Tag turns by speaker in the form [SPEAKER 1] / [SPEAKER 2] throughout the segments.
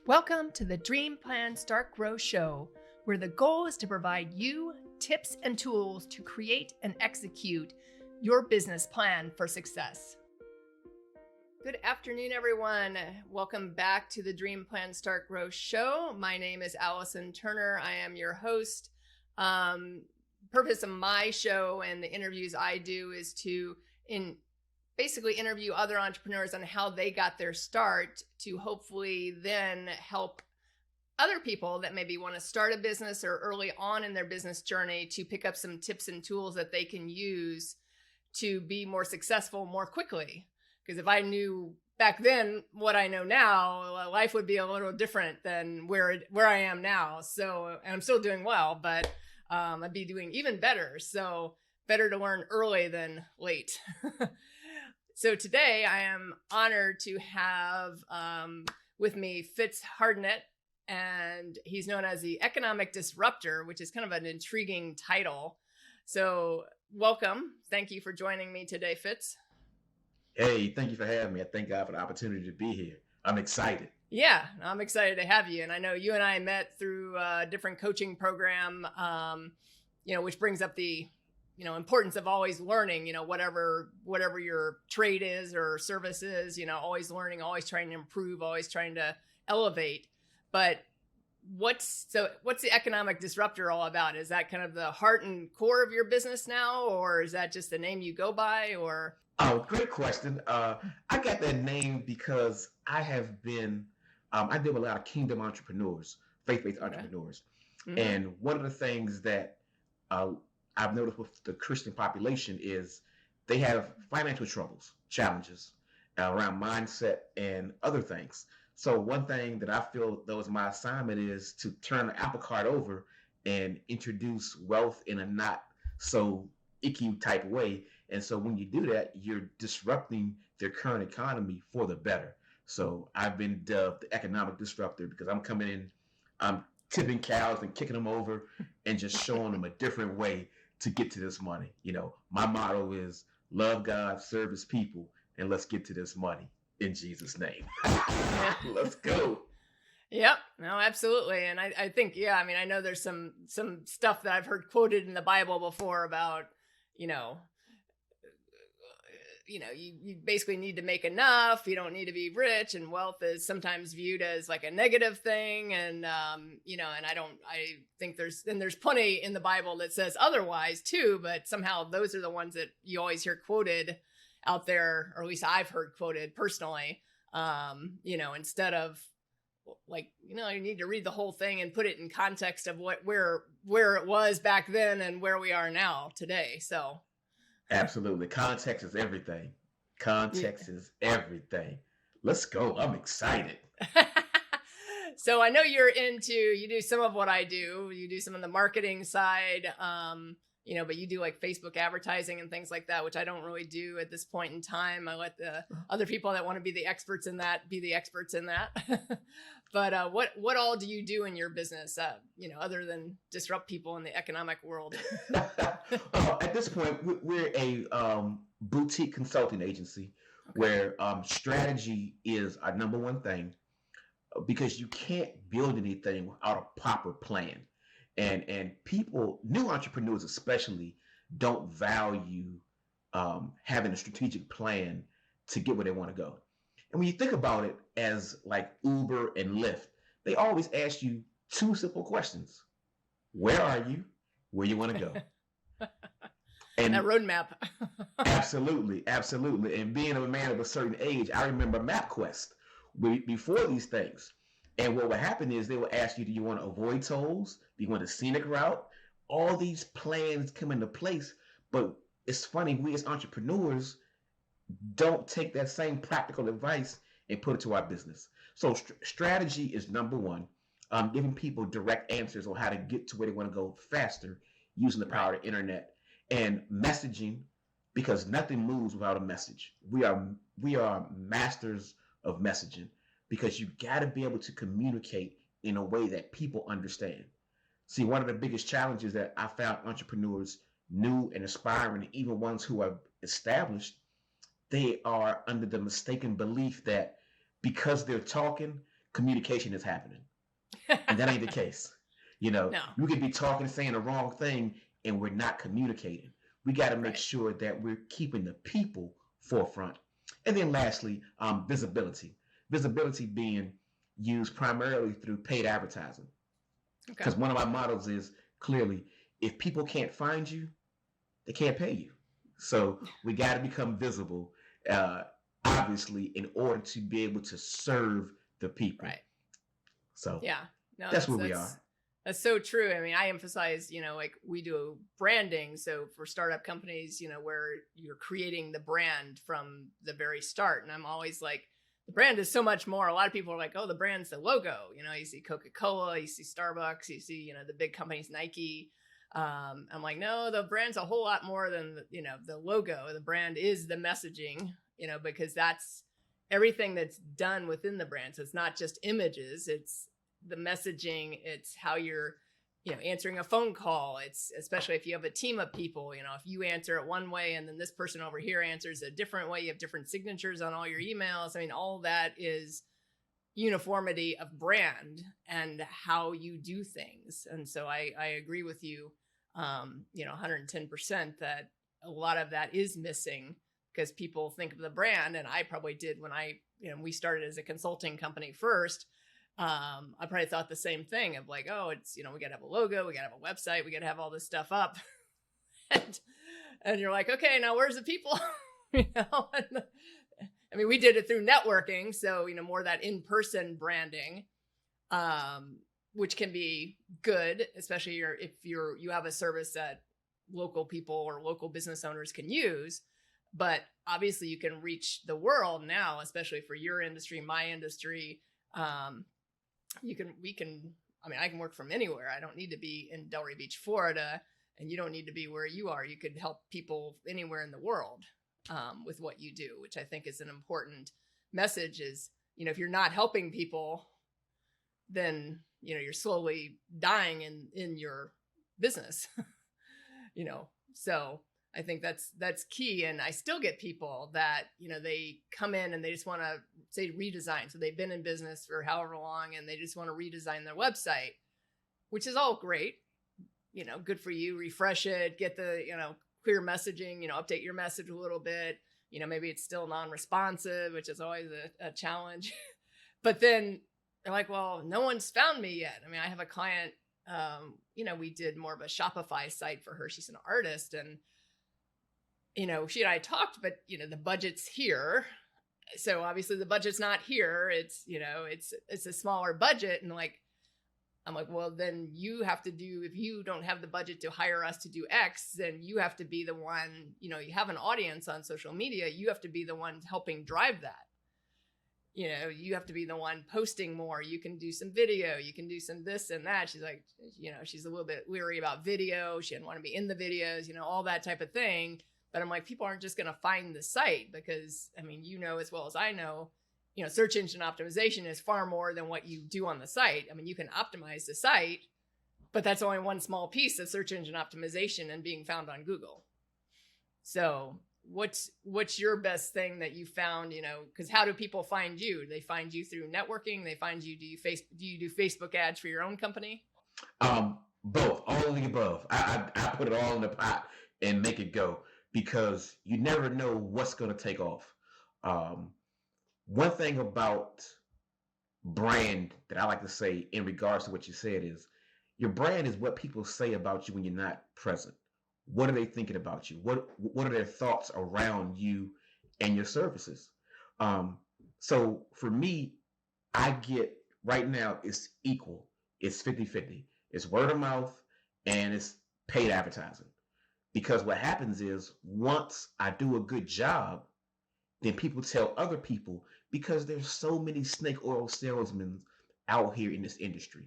[SPEAKER 1] Welcome to the Dream Plan Start Grow Show, where the goal is to provide you tips and tools to create and execute your business plan for success. Good afternoon, everyone. Welcome back to the Dream Plan Start Grow Show. My name is Allison Turner. I am your host. Purpose of my show and the interviews I do is to basically interview other entrepreneurs on how they got their start to hopefully then help other people that maybe want to start a business or early on in their business journey to pick up some tips and tools that they can use to be more successful more quickly. Because if I knew back then what I know now, life would be a little different than where I am now. So, and I'm still doing well, but I'd be doing even better. So better to learn early than late. So today I am honored to have with me Fitz Hardnett, and he's known as the Economic Disruptor, which is kind of an intriguing title. So welcome. Thank you for joining me today, Fitz.
[SPEAKER 2] Hey, thank you for having me. I thank God for the opportunity to be here. I'm excited.
[SPEAKER 1] Yeah, I'm excited to have you. And I know you and I met through a different coaching program, which brings up the importance of always learning, whatever your trade is or service is, always learning, always trying to improve, always trying to elevate. But what's the Economic Disruptor all about? Is that kind of the heart and core of your business now, or is that just the name you go by, or?
[SPEAKER 2] Oh, great question. I got that name because I have been, I deal with a lot of kingdom entrepreneurs, faith-based entrepreneurs. Mm-hmm. And one of the things that I've noticed with the Christian population is they have financial challenges around mindset and other things. So one thing that I feel that was my assignment is to turn the apple cart over and introduce wealth in a not so icky type way. And so when you do that, you're disrupting their current economy for the better. So I've been dubbed the Economic Disruptor because I'm coming in, I'm tipping cows and kicking them over and just showing them a different way to get to this money. My motto is love God, serve his people, and let's get to this money in Jesus' name. Let's go.
[SPEAKER 1] Yep. No, absolutely. And I think, I know there's some stuff that I've heard quoted in the Bible before about, you basically need to make enough. You don't need to be rich, and wealth is sometimes viewed as like a negative thing. And, I think there's plenty in the Bible that says otherwise too, but somehow those are the ones that you always hear quoted out there, or at least I've heard quoted personally, instead of you need to read the whole thing and put it in context of where it was back then and where we are now today. So.
[SPEAKER 2] Absolutely. Context is everything. Context is everything. Let's go. I'm excited.
[SPEAKER 1] So I know you do some of what I do. You do some of the marketing side, but you do like Facebook advertising and things like that, which I don't really do at this point in time. I let the other people that want to be the experts in that be the experts in that. But what all do you do in your business, other than disrupt people in the economic world?
[SPEAKER 2] At this point, we're a boutique consulting agency where strategy is our number one thing, because you can't build anything without a proper plan. And people, new entrepreneurs especially, don't value having a strategic plan to get where they want to go. And when you think about it as like Uber and Lyft, they always ask you two simple questions. Where are you? Where you want to go?
[SPEAKER 1] And that roadmap.
[SPEAKER 2] Absolutely. And being a man of a certain age, I remember MapQuest before these things. And what would happen is they would ask you, do you want to avoid tolls? Do you want a scenic route? All these plans come into place. But it's funny, we as entrepreneurs don't take that same practical advice and put it to our business. So strategy is number one. Giving people direct answers on how to get to where they want to go faster using the power of the internet, and messaging, because nothing moves without a message. We are masters of messaging, because you got to be able to communicate in a way that people understand. See, one of the biggest challenges that I found entrepreneurs, new and aspiring, even ones who are established, they are under the mistaken belief that because they're talking, communication is happening. And that ain't the case. You know,
[SPEAKER 1] No.
[SPEAKER 2] we could be talking, saying the wrong thing, and we're not communicating. We got to make
[SPEAKER 1] Right.
[SPEAKER 2] sure that we're keeping the people forefront. And then lastly, visibility. Visibility being used primarily through paid advertising.
[SPEAKER 1] Okay.
[SPEAKER 2] Because one of my models is clearly, if people can't find you, they can't pay you. So we got to become visible, obviously, in order to be able to serve the people.
[SPEAKER 1] Right.
[SPEAKER 2] So
[SPEAKER 1] Yeah. No,
[SPEAKER 2] that's where we are.
[SPEAKER 1] That's so true. I mean, I emphasize, like we do branding. So for startup companies, where you're creating the brand from the very start. And I'm always like, the brand is so much more. A lot of people are like, oh, the brand's the logo. You see Coca-Cola, you see Starbucks, you see, the big companies, Nike. I'm like, no, the brand's a whole lot more than, the logo. The brand is the messaging, because that's everything that's done within the brand. So it's not just images, it's the messaging, it's how you're, answering a phone call. It's especially if you have a team of people, if you answer it one way and then this person over here answers a different way, you have different signatures on all your emails. I mean, all that is uniformity of brand and how you do things. And so I agree with you, 110% that a lot of that is missing because people think of the brand. And I probably did when we started as a consulting company first. I probably thought the same thing of like, oh, it's, we got to have a logo, we got to have a website, we got to have all this stuff up. and you're like, okay, now where's the people? I mean, we did it through networking. So, more that in-person branding, which can be good, especially if you have a service that local people or local business owners can use. But obviously you can reach the world now, especially for your industry, my industry. I can work from anywhere. I don't need to be in Delray Beach, Florida, and you don't need to be where you are. You could help people anywhere in the world with what you do, which I think is an important message is, if you're not helping people, then, you're slowly dying in your business, so I think that's key. And I still get people that, they come in and they just want to say redesign. So they've been in business for however long and they just want to redesign their website, which is all great. Good for you. Refresh it, get the, clear messaging, update your message a little bit. Maybe it's still non-responsive, which is always a challenge. But then they're like, well, no one's found me yet. I mean, I have a client, we did more of a Shopify site for her. She's an artist and, she and I talked, but, the budget's here. So obviously the budget's not here. It's, it's a smaller budget. And I'm like, well, then you have to if you don't have the budget to hire us to do X, then you have to be the one, you have an audience on social media. You have to be the one helping drive that. You have to be the one posting more. You can do some video. You can do some this and that. She's like, she's a little bit weary about video. She didn't want to be in the videos, all that type of thing. But I'm like, people aren't just going to find the site because, I mean, as well as I know, search engine optimization is far more than what you do on the site. I mean, you can optimize the site, but that's only one small piece of search engine optimization and being found on Google. So what's your best thing that you found, because how do people find you? They find you through networking. They find you, do you do Facebook ads for your own company?
[SPEAKER 2] Both, all of the above. I put it all in the pot and make it go because you never know what's going to take off. One thing about brand that I like to say in regards to what you said is your brand is what people say about you when you're not present. What are they thinking about you? What are their thoughts around you and your services? So for me, I get right now it's equal. It's 50-50. It's word of mouth and it's paid advertising. Because what happens is once I do a good job, then people tell other people because there's so many snake oil salesmen out here in this industry.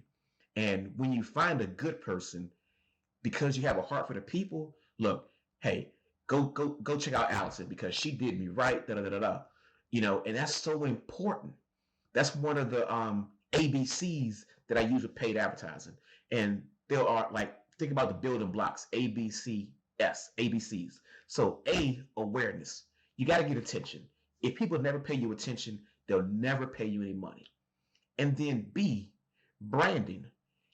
[SPEAKER 2] And when you find a good person, because you have a heart for the people, look, hey, go check out Allison because she did me right, and that's so important. That's one of the ABCs that I use with paid advertising. And there are think about the building blocks, ABCs. So A, awareness. You got to get attention. If people never pay you attention, they'll never pay you any money. And then B, branding.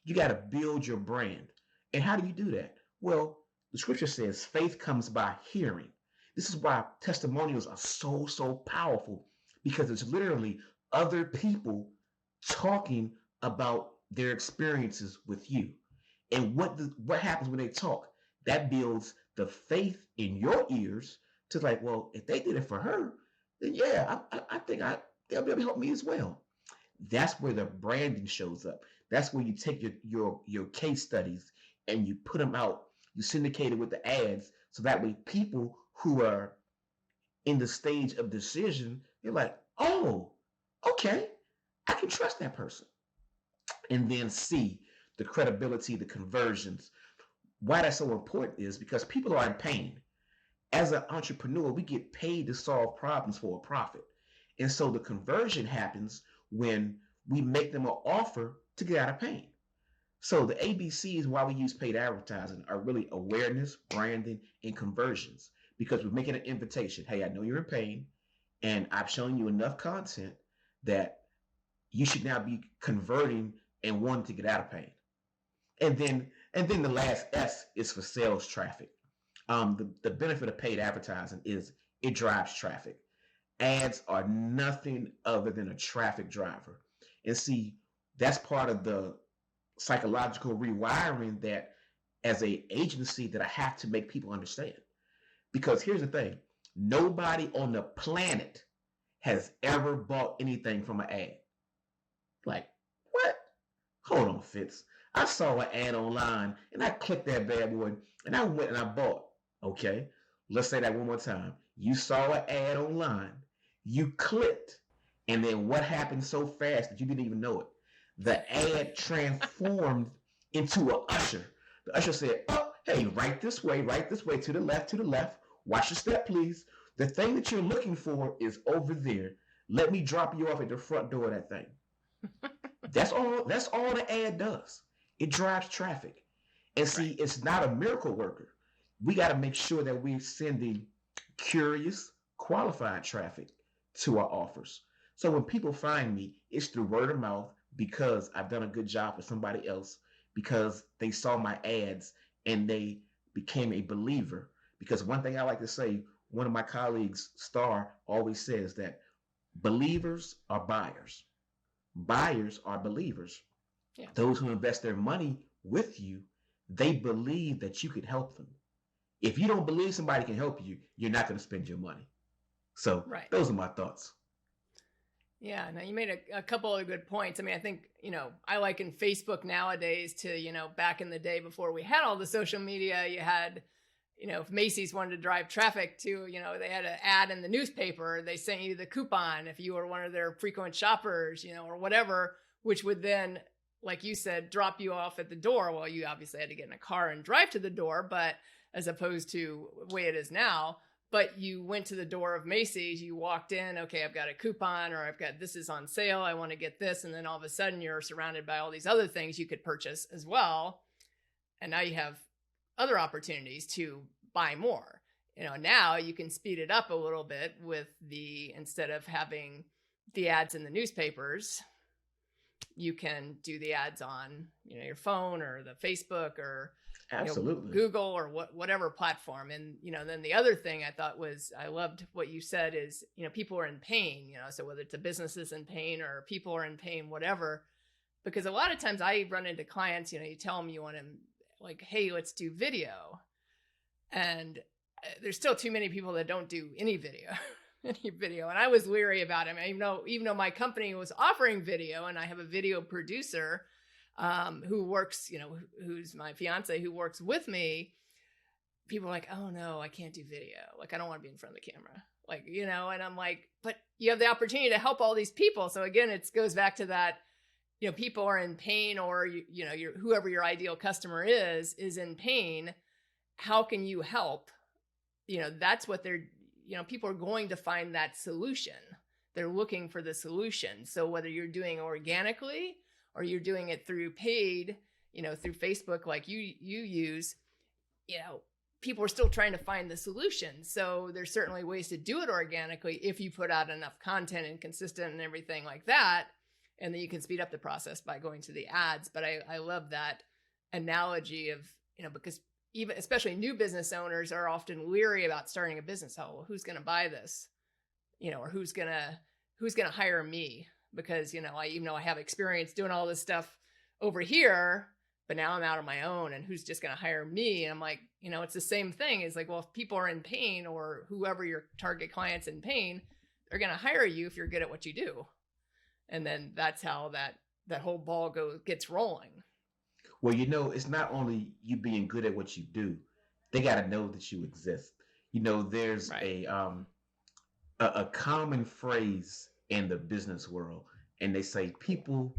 [SPEAKER 2] You got to build your brand. And how do you do that? Well, the scripture says faith comes by hearing. This is why testimonials are so powerful, because it's literally other people talking about their experiences with you. And what happens when they talk? That builds the faith in your ears to like, well, if they did it for her, then yeah, I think they'll be able to help me as well. That's where the branding shows up. That's where you take your case studies and you put them out. You syndicate it with the ads, so that way people who are in the stage of decision, they're like, oh, okay, I can trust that person. And then C, the credibility, the conversions. Why that's so important is because people are in pain. As an entrepreneur, we get paid to solve problems for a profit. And so the conversion happens when we make them an offer to get out of pain. So the ABCs why we use paid advertising are really awareness, branding, and conversions, because we're making an invitation. Hey, I know you're in pain, and I've shown you enough content that you should now be converting and wanting to get out of pain. And then the last S is for sales traffic. The benefit of paid advertising is it drives traffic. Ads are nothing other than a traffic driver. And see, that's part of the psychological rewiring that as an agency that I have to make people understand. Because here's the thing, nobody on the planet has ever bought anything from an ad. Like, what? Hold on, Fitz. I saw an ad online and I clicked that bad boy and I went and I bought. Okay, let's say that one more time. You saw an ad online, you clicked, and then what happened so fast that you didn't even know it? The ad transformed into an usher. The usher said, oh, hey, right this way, to the left, watch your step, please. The thing that you're looking for is over there. Let me drop you off at the front door of that thing. That's all the ad does. It drives traffic. And see, It's not a miracle worker. We got to make sure that we're sending curious, qualified traffic to our offers. So when people find me, it's through word of mouth, because I've done a good job for somebody else, because they saw my ads and they became a believer. Because one thing I like to say, one of my colleagues, Star, always says that believers are buyers. Buyers are believers. Yeah. Those who invest their money with you, they believe that you could help them. If you don't believe somebody can help you, you're not going to spend your money. So Those are my thoughts.
[SPEAKER 1] Yeah, now you made a couple of good points. I mean, I think, I liken Facebook nowadays to, back in the day before we had all the social media, you had, if Macy's wanted to drive traffic to, they had an ad in the newspaper, they sent you the coupon if you were one of their frequent shoppers, or whatever, which would then, like you said, drop you off at the door. Well, you obviously had to get in a car and drive to the door, but as opposed to the way it is now. But you went to the door of Macy's, you walked in, okay, I've got a coupon, or I've got, this is on sale, I want to get this. And then all of a sudden you're surrounded by all these other things you could purchase as well. And now you have other opportunities to buy more. Now you can speed it up a little bit with instead of having the ads in the newspapers, you can do the ads on, your phone or the Facebook or
[SPEAKER 2] absolutely
[SPEAKER 1] Google or whatever platform. And, then the other thing I thought was, I loved what you said is, people are in pain, so whether it's a business is in pain or people are in pain, whatever, because a lot of times I run into clients, you tell them you want to like, hey, let's do video. And there's still too many people that don't do any video. And I was leery about it. I mean, even though my company was offering video and I have a video producer who works, who's my fiance who works with me, people are like, oh no, I can't do video. Like, I don't want to be in front of the camera. Like, and I'm like, but you have the opportunity to help all these people. So again, it goes back to that, people are in pain, or, whoever your ideal customer is in pain. How can you help? That's what people are going to find that solution. They're looking for the solution. So whether you're doing organically or you're doing it through paid, through Facebook, like you use, people are still trying to find the solution. So there's certainly ways to do it organically if you put out enough content and consistent and everything like that. and then you can speed up the process by going to the ads. But I love that analogy of, because even especially new business owners are often leery about starting a business. Oh, well, who's going to buy this? Or who's going to hire me? Because, I have experience doing all this stuff over here, but now I'm out on my own, and who's just going to hire me? And I'm like, it's the same thing. It's like, well, if people are in pain, or whoever your target client's in pain, they're going to hire you if you're good at what you do. And then that's how that whole ball gets rolling.
[SPEAKER 2] Well, it's not only you being good at what you do, they got to know that you exist. There's
[SPEAKER 1] right.
[SPEAKER 2] a common phrase in the business world, and they say people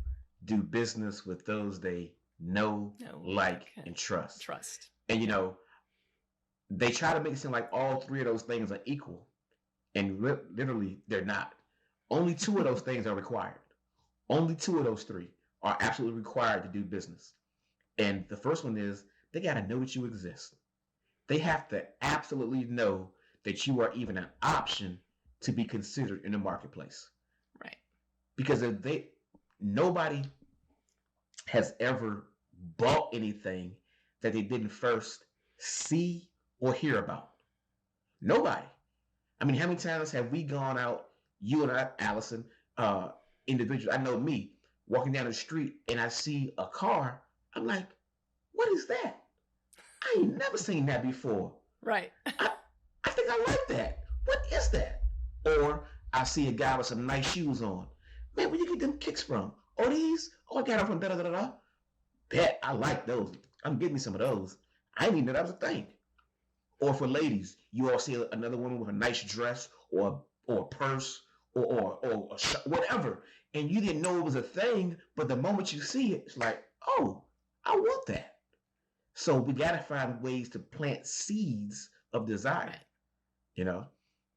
[SPEAKER 2] do business with those they know, like, and trust. And they try to make it seem like all three of those things are equal, and literally they're not. Only two of those things are required. Only two of those three are absolutely required to do business. And the first one is they got to know that you exist. They have to absolutely know that you are even an option to be considered in the marketplace.
[SPEAKER 1] Right.
[SPEAKER 2] Because nobody has ever bought anything that they didn't first see or hear about. Nobody. I mean, how many times have we gone out, you and I, Allison, individual, I know me, walking down the street and I see a car, I'm like, what is that? I ain't never seen that before.
[SPEAKER 1] Right.
[SPEAKER 2] I think I like that. What is that? Or I see a guy with some nice shoes on. Man, where you get them kicks from? Oh, these? Oh, I got them from da-da-da-da. Bet, I like those. I'm getting me some of those. I didn't even know that was a thing. Or for ladies, you all see another woman with a nice dress or a purse or whatever, and you didn't know it was a thing, but the moment you see it, it's like, oh, I want that. So we got to find ways to plant seeds of desire,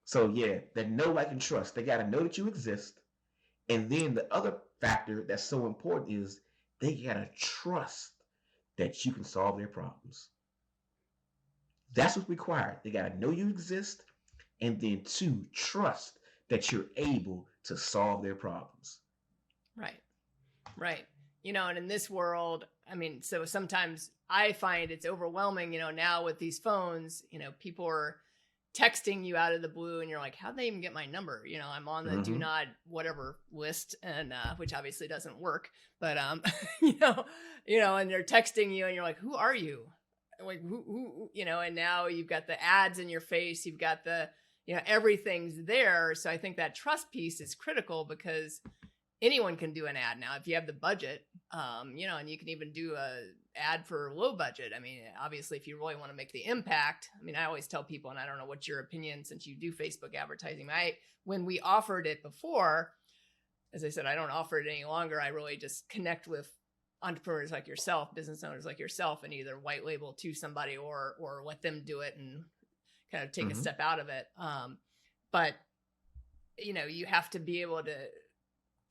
[SPEAKER 2] So yeah, that know, like, and trust. They got to know that you exist. And then the other factor that's so important is they got to trust that you can solve their problems. That's what's required. They got to know you exist, and then 2, trust that you're able to solve their problems.
[SPEAKER 1] Right. Right. And in this world, I mean, so sometimes I find it's overwhelming, now with these phones, people are texting you out of the blue and you're like, how'd they even get my number? I'm on the do not whatever list, and which obviously doesn't work, but and they're texting you and you're like, who are you? Like who, and now you've got the ads in your face, you've got the, everything's there. So I think that trust piece is critical, because anyone can do an ad now if you have the budget, and you can even do a ad for low budget. I mean, obviously, if you really want to make the impact, I mean, I always tell people, and I don't know what's your opinion since you do Facebook advertising. When we offered it before, as I said, I don't offer it any longer. I really just connect with entrepreneurs like yourself, business owners like yourself, and either white label to somebody or let them do it and kind of take a step out of it. But you have to be able to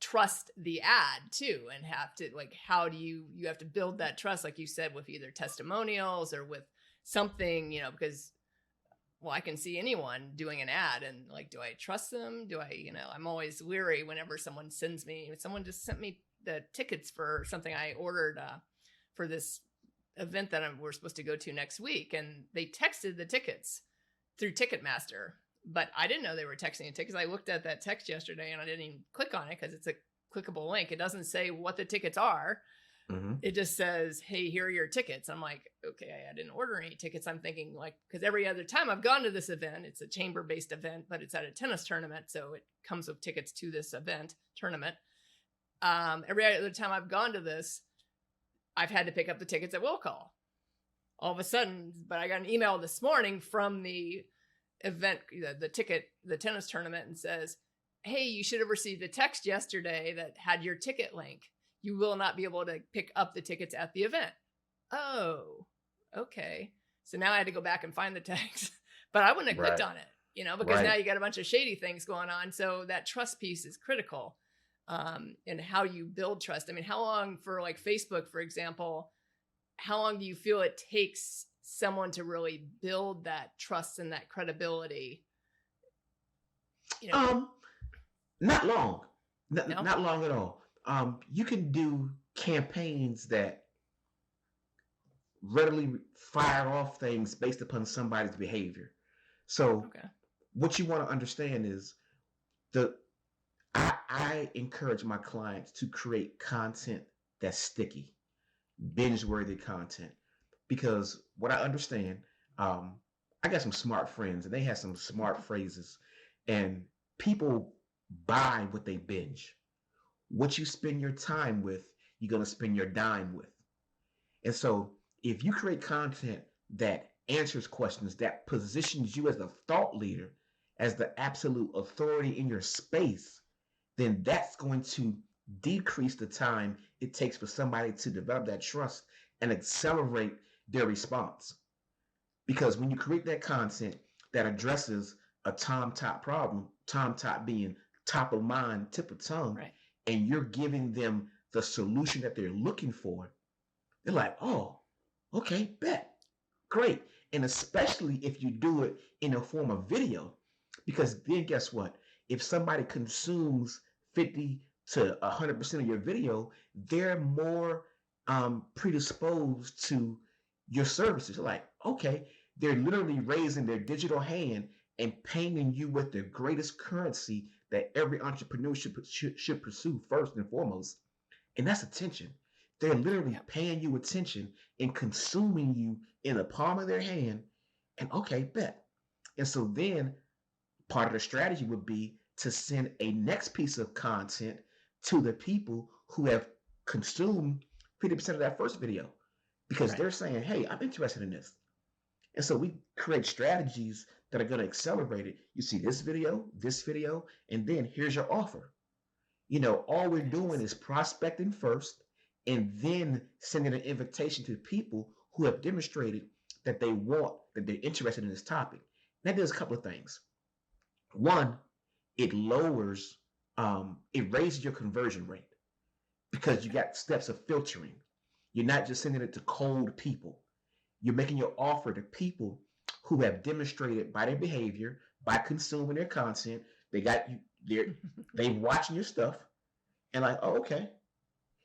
[SPEAKER 1] trust the ad too, and have to, like, how do you have to build that trust, like you said, with either testimonials or with something, because, well, I can see anyone doing an ad and, like, do I trust them? Do I, I'm always leery whenever someone just sent me the tickets for something I ordered for this event that we're supposed to go to next week, and they texted the tickets through Ticketmaster. But I didn't know they were texting the tickets. I looked at that text yesterday and I didn't even click on it because it's a clickable link. It doesn't say what the tickets are. It just says, hey, here are your tickets. I'm like, okay, I didn't order any tickets. I'm thinking, like, because every other time I've gone to this event, it's a chamber-based event, but it's at a tennis tournament. So it comes with tickets to this tournament. Every other time I've gone to this, I've had to pick up the tickets at will call. All of a sudden, but I got an email this morning from the event, the tennis tournament, and says, hey, you should have received a text yesterday that had your ticket link. You will not be able to pick up the tickets at the event. Oh, okay. So now I had to go back and find the text, but I wouldn't have clicked on it, because now you got a bunch of shady things going on. So that trust piece is critical, and how you build trust. I mean, how long, for like Facebook, for example, how long do you feel it takes someone to really build that trust and that credibility?
[SPEAKER 2] Not long. Not long at all. You can do campaigns that readily fire off things based upon somebody's behavior. So
[SPEAKER 1] Okay.
[SPEAKER 2] what you want to understand is the I encourage my clients to create content that's sticky, binge-worthy content. Because what I understand, I got some smart friends and they have some smart phrases, and people buy what they binge. What you spend your time with, you're gonna spend your dime with. And so if you create content that answers questions, that positions you as a thought leader, as the absolute authority in your space, then that's going to decrease the time it takes for somebody to develop that trust and accelerate their response. Because when you create that content that addresses a tom top problem, tom top being top of mind, tip of tongue,
[SPEAKER 1] Right.
[SPEAKER 2] and you're giving them the solution that they're looking for, they're like, oh, okay, bet. Great. And especially if you do it in a form of video, because then guess what? If somebody consumes 50 to 100% of your video, they're more predisposed to your services. You're like, okay, they're literally raising their digital hand and paying you with the greatest currency that every entrepreneur should pursue first and foremost. And that's attention. They're literally paying you attention and consuming you in the palm of their hand. And okay, bet. And so then part of the strategy would be to send a next piece of content to the people who have consumed 50% of that first video, because they're saying, hey, I'm interested in this. And so we create strategies that are going to accelerate it. You see this video, and then here's your offer. All we're doing is prospecting first and then sending an invitation to people who have demonstrated that they're interested in this topic. That does a couple of things. One, it raises your conversion rate because you got steps of filtering. You're not just sending it to cold people. You're making your offer to people who have demonstrated by their behavior, by consuming their content, they watching your stuff, and like, oh, okay.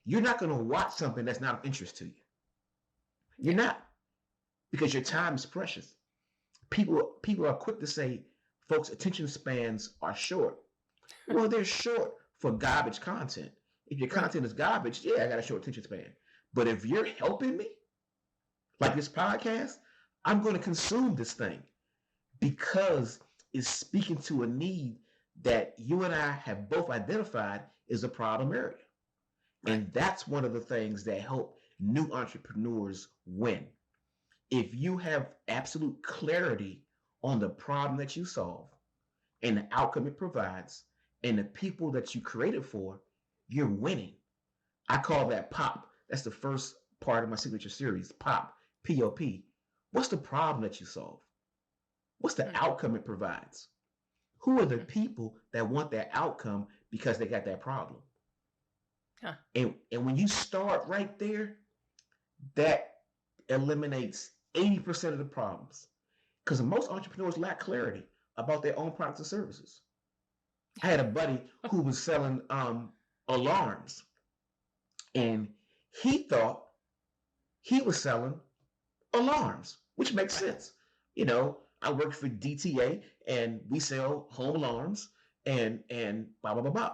[SPEAKER 2] You're not going to watch something that's not of interest to you. You're not, because your time is precious. People are quick to say, folks' attention spans are short. Well, they're short for garbage content. If your content is garbage, yeah, I got a short attention span. But if you're helping me, like this podcast, I'm going to consume this thing because it's speaking to a need that you and I have both identified is a problem area. And that's one of the things that help new entrepreneurs win. If you have absolute clarity on the problem that you solve and the outcome it provides and the people that you created for, you're winning. I call that POP. That's the first part of my signature series, POP, P-O-P. What's the problem that you solve? What's the outcome it provides? Who are the people that want that outcome because they got that problem? Huh. And when you start right there, that eliminates 80% of the problems. Because most entrepreneurs lack clarity about their own products and services. I had a buddy who was selling alarms, and he thought he was selling alarms, which makes sense. I work for DTA and we sell home alarms and blah, blah, blah, blah.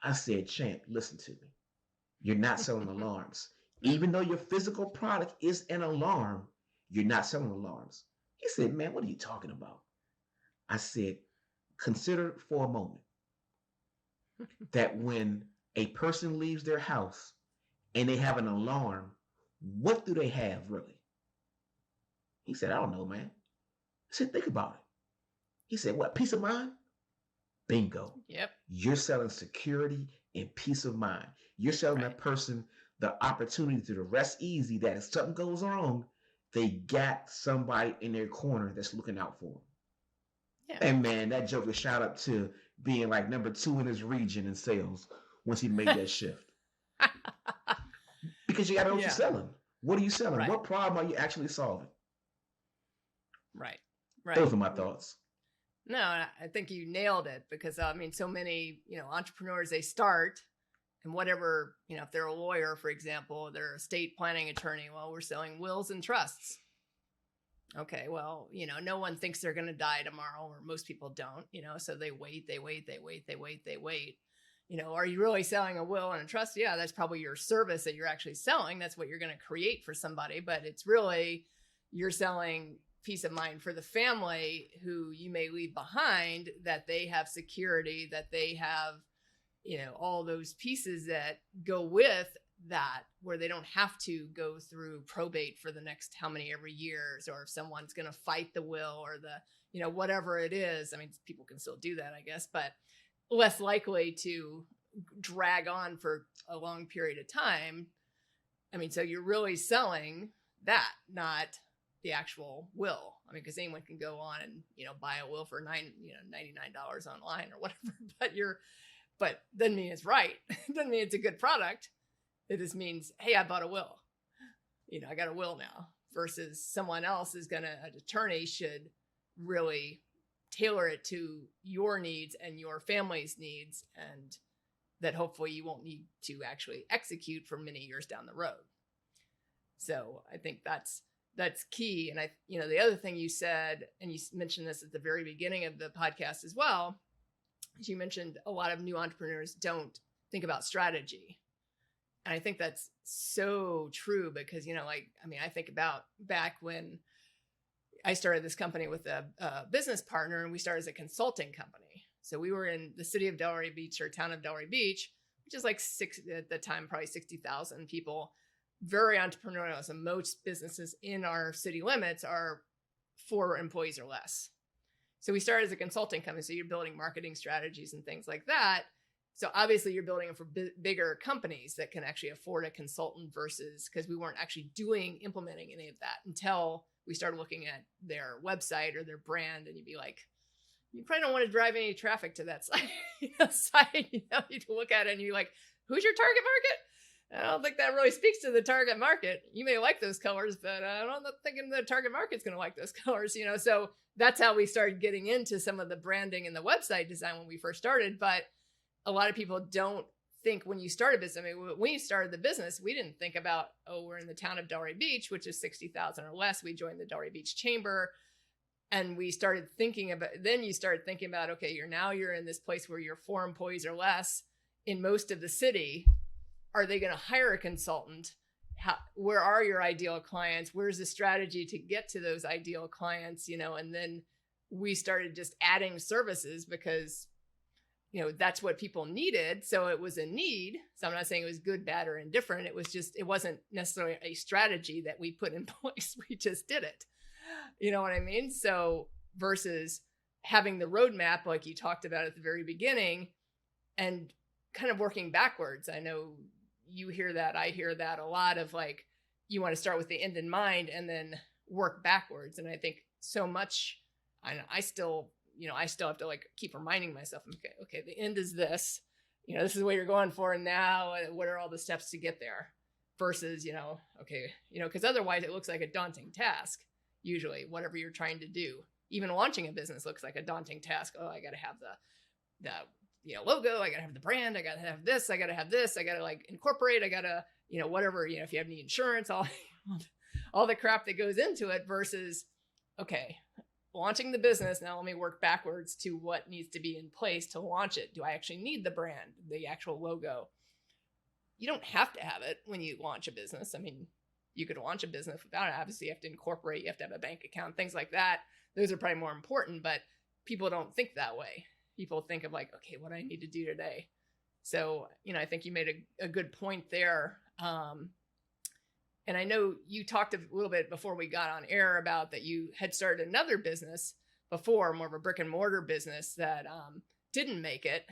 [SPEAKER 2] I said, champ, listen to me. You're not selling alarms. Even though your physical product is an alarm, you're not selling alarms. He said, man, what are you talking about? I said, consider for a moment that when a person leaves their house and they have an alarm, what do they have really? He said, I don't know, man. I said, think about it. He said, what, peace of mind? Bingo.
[SPEAKER 1] Yep.
[SPEAKER 2] You're selling security and peace of mind. You're selling that person the opportunity to rest easy that if something goes wrong, they got somebody in their corner that's looking out for them. Yeah. And man, that joker shot up to being like number 2 in his region in sales once he made that shift. Because you got to know what you're selling. What are you selling? Right. What problem are you actually solving?
[SPEAKER 1] Right.
[SPEAKER 2] Those are my thoughts.
[SPEAKER 1] No, I think you nailed it because so many, entrepreneurs, they start And whatever, if they're a lawyer, for example, they're a estate planning attorney, well, we're selling wills and trusts. Okay, well, no one thinks they're going to die tomorrow, or most people don't, so they wait. Are you really selling a will and a trust? Yeah, that's probably your service that you're actually selling. That's what you're going to create for somebody, but it's really, you're selling peace of mind for the family who you may leave behind, that they have security, that they have, all those pieces that go with that, where they don't have to go through probate for the next how many every years, or if someone's going to fight the will or the, whatever it is. I mean, people can still do that, I guess, but less likely to drag on for a long period of time. I mean, so you're really selling that, not the actual will. I mean, because anyone can go on and, buy a will for $99 online or whatever, but doesn't mean it's right. Doesn't mean it's a good product. It just means, hey, I bought a will. I got a will now, versus someone else an attorney should really tailor it to your needs and your family's needs, and that hopefully you won't need to actually execute for many years down the road. So I think that's key. And the other thing you said, and you mentioned this at the very beginning of the podcast as well, is you mentioned a lot of new entrepreneurs don't think about strategy. And I think that's so true, because, I think about back when I started this company with a business partner, and we started as a consulting company. So we were in the city of Delray Beach, or town of Delray Beach, which is like at the time, probably 60,000 people, very entrepreneurial. So most businesses in our city limits are 4 employees or less. So we started as a consulting company. So you're building marketing strategies and things like that. So obviously you're building it for bigger companies that can actually afford a consultant, versus, because we weren't actually implementing any of that until we started looking at their website or their brand. And you'd be like, you probably don't want to drive any traffic to that site. You need to look at it and you're like, who's your target market? I don't think that really speaks to the target market. You may like those colors, but I'm not thinking the target market's going to like those colors, So that's how we started getting into some of the branding and the website design when we first started. But a lot of people don't think, when you start a business, I mean, when you started the business, we didn't think about, we're in the town of Delray Beach, which is 60,000 or less. We joined the Delray Beach Chamber, and we started thinking about, then you start thinking about, okay, you're in this place where you're 4 employees or less in most of the city. Are they going to hire a consultant? Where are your ideal clients? Where's the strategy to get to those ideal clients? And then we started just adding services, because that's what people needed. So it was a need. So I'm not saying it was good, bad, or indifferent. It was just, it wasn't necessarily a strategy that we put in place. We just did it. You know what I mean? So versus having the roadmap, like you talked about at the very beginning, and kind of working backwards. I know you hear that. I hear that a lot, of like, you want to start with the end in mind and then work backwards. And I think so much, I still have to like keep reminding myself, okay, the end is this, this is what you're going for. And now what are all the steps to get there, versus, because otherwise it looks like a daunting task. Usually whatever you're trying to do, even launching a business looks like a daunting task. Oh, I got to have the logo. I got to have the brand. I got to have this. I got to have this. I got to like incorporate. I got to, whatever, if you have any insurance, all the crap that goes into it, versus, okay, launching the business. Now let me work backwards to what needs to be in place to launch it. Do I actually need the brand, the actual logo? You don't have to have it when you launch a business. I mean, you could launch a business without it. Obviously you have to incorporate, you have to have a bank account, things like that. Those are probably more important, but people don't think that way. People think of like, okay, what do I need to do today? So, I think you made a good point there. And I know you talked a little bit before we got on air about that you had started another business before, more of a brick and mortar business that didn't make it.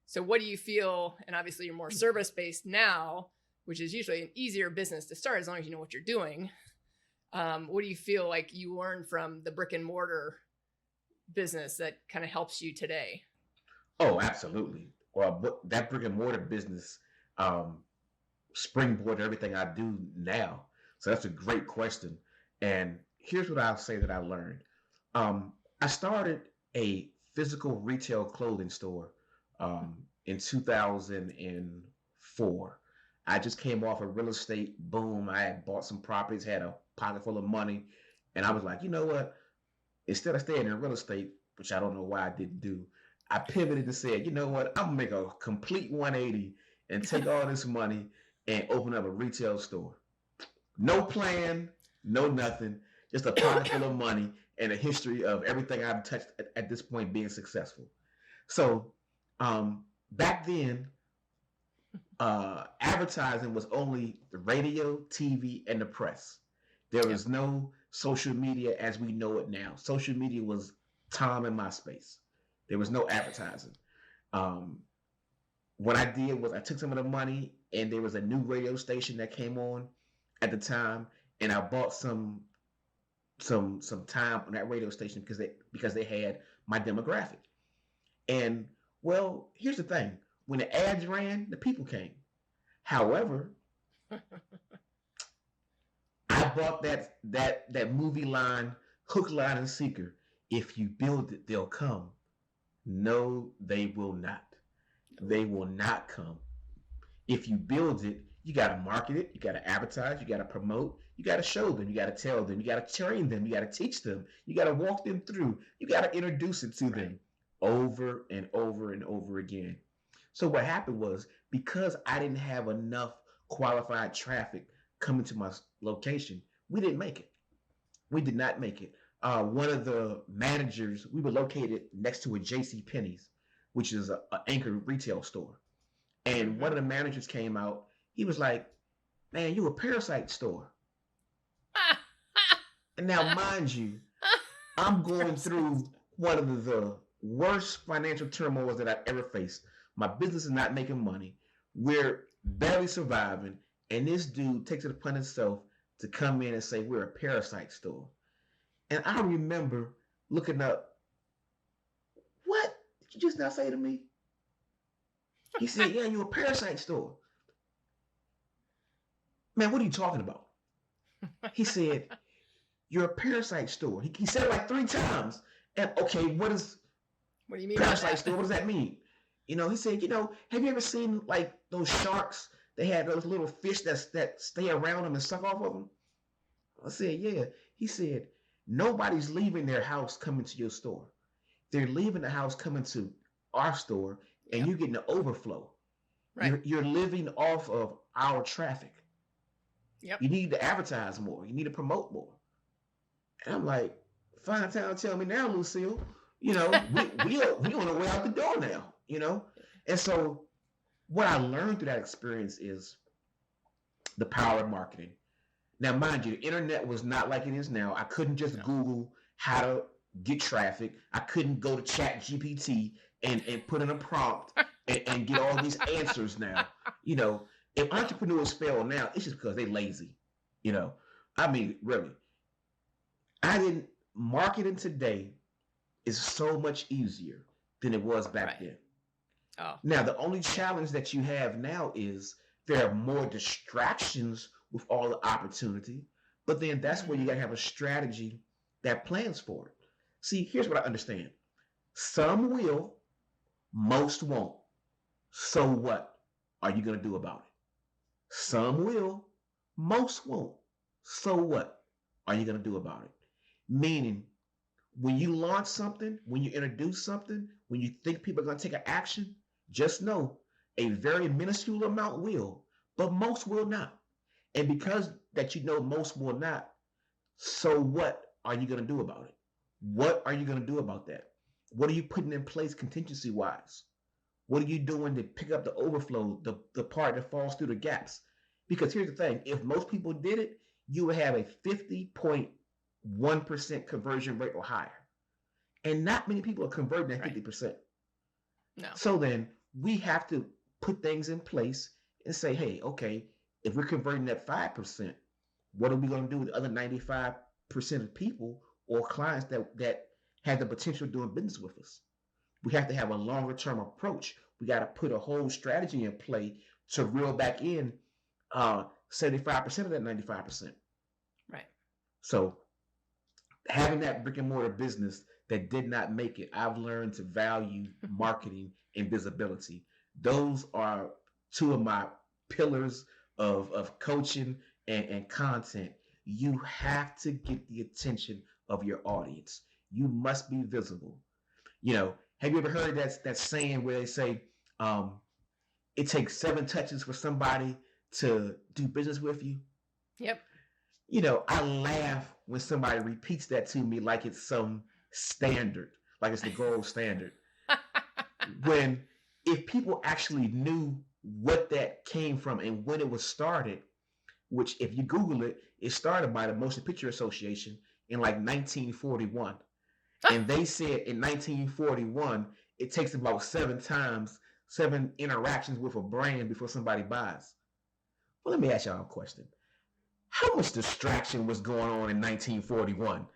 [SPEAKER 1] So what do you feel, and obviously you're more service-based now, which is usually an easier business to start as long as you know what you're doing. What do you feel like you learned from the brick and mortar business that kind of helps you today?
[SPEAKER 2] Oh, absolutely. Well, that brick and mortar business springboard everything I do now. So that's a great question. And here's what I'll say that I learned. I started a physical retail clothing store in 2004. 4. I just came off a real estate boom. I had bought some properties, had a pocket full of money, and I was like, you know what? Instead of staying in real estate, which I don't know why I didn't do, I pivoted and said, you know what? I'm gonna make a complete 180 and take all this money and open up a retail store. No plan, no nothing, just a pocket full of money and a history of everything I've touched at this point being successful. So back then, advertising was only the radio, TV, and the press. There was no social media as we know it now. Social media was Tom and MySpace. There was no advertising. What I did was I took some of the money, and there was a new radio station that came on at the time, and I bought some time on that radio station because they had my demographic. And well, here's the thing: when the ads ran, the people came. However, I bought that movie line, hook, line, and sinker. If you build it, they'll come. No, they will not. They will not come. If you build it, you got to market it, you got to advertise, you got to promote, you got to show them, you got to tell them, you got to train them, you got to teach them, you got to walk them through, you got to introduce it to them over and over and over again. So what happened was, because I didn't have enough qualified traffic coming to my location, we didn't make it. We did not make it. One of the managers, we were located next to a J.C. Penney's, which is an anchored retail store. And one of the managers came out. He was like, man, you a parasite store. And now, mind you, I'm going through one of the worst financial turmoils that I've ever faced. My business is not making money. We're barely surviving. And this dude takes it upon himself to come in and say, we're a parasite store. And I remember looking up, what did you just now say to me? He said, yeah, you're a parasite store. Man, what are you talking about? He said, you're a parasite store. He said it like 3 times. And okay, what do you mean parasite store? What does that mean? You know, he said, you know, have you ever seen like those sharks? They had those little fish that stay around them and suck off of them. I said, yeah. He said, nobody's leaving their house coming to your store. They're leaving the house coming to our store, and you're getting the overflow. Right. You're living off of our traffic. Yep. You need to advertise more. You need to promote more. And I'm like, fine time, tell me now, Lucille. You know, we on the way out the door now, you know? And so what I learned through that experience is the power of marketing. Now, mind you, the internet was not like it is now. I couldn't just Google how to get traffic. I couldn't go to ChatGPT and put in a prompt and get all these answers now. You know, if entrepreneurs fail now, it's just because they're lazy. You know, I mean, really. Marketing today is so much easier than it was back then. Oh. Now, the only challenge that you have now is there are more distractions with all the opportunity, but then that's where you got to have a strategy that plans for it. See, here's what I understand. Some will, most won't. So what are you going to do about it? Some will, most won't. So what are you going to do about it? Meaning, when you launch something, when you introduce something, when you think people are going to take an action, just know a very minuscule amount will, but most will not. And because that you know most will not, so what are you going to do about it? What are you going to do about that? What are you putting in place contingency-wise? What are you doing to pick up the overflow, the part that falls through the gaps? Because here's the thing. If most people did it, you would have a 50.1% conversion rate or higher. And not many people are converting at 50%. No. So then we have to put things in place and say, hey, okay, if we're converting at 5%, what are we going to do with the other 95% of people or clients that have the potential of doing business with us? We have to have a longer term approach. We got to put a whole strategy in play to reel back in 75% of that 95%. Right. So having that brick and mortar business that did not make it, I've learned to value marketing and visibility. Those are two of my pillars of coaching and content, you have to get the attention of your audience. You must be visible. Have you ever heard that saying where they say, it takes 7 touches for somebody to do business with you?
[SPEAKER 1] Yep.
[SPEAKER 2] I laugh when somebody repeats that to me like it's some standard, like it's the gold standard. When if people actually knew what that came from and when it was started, which if you Google it, it started by the Motion Picture Association in like 1941. And they said in 1941, it takes about 7 interactions with a brand before somebody buys. Well, let me ask y'all a question. How much distraction was going on in 1941?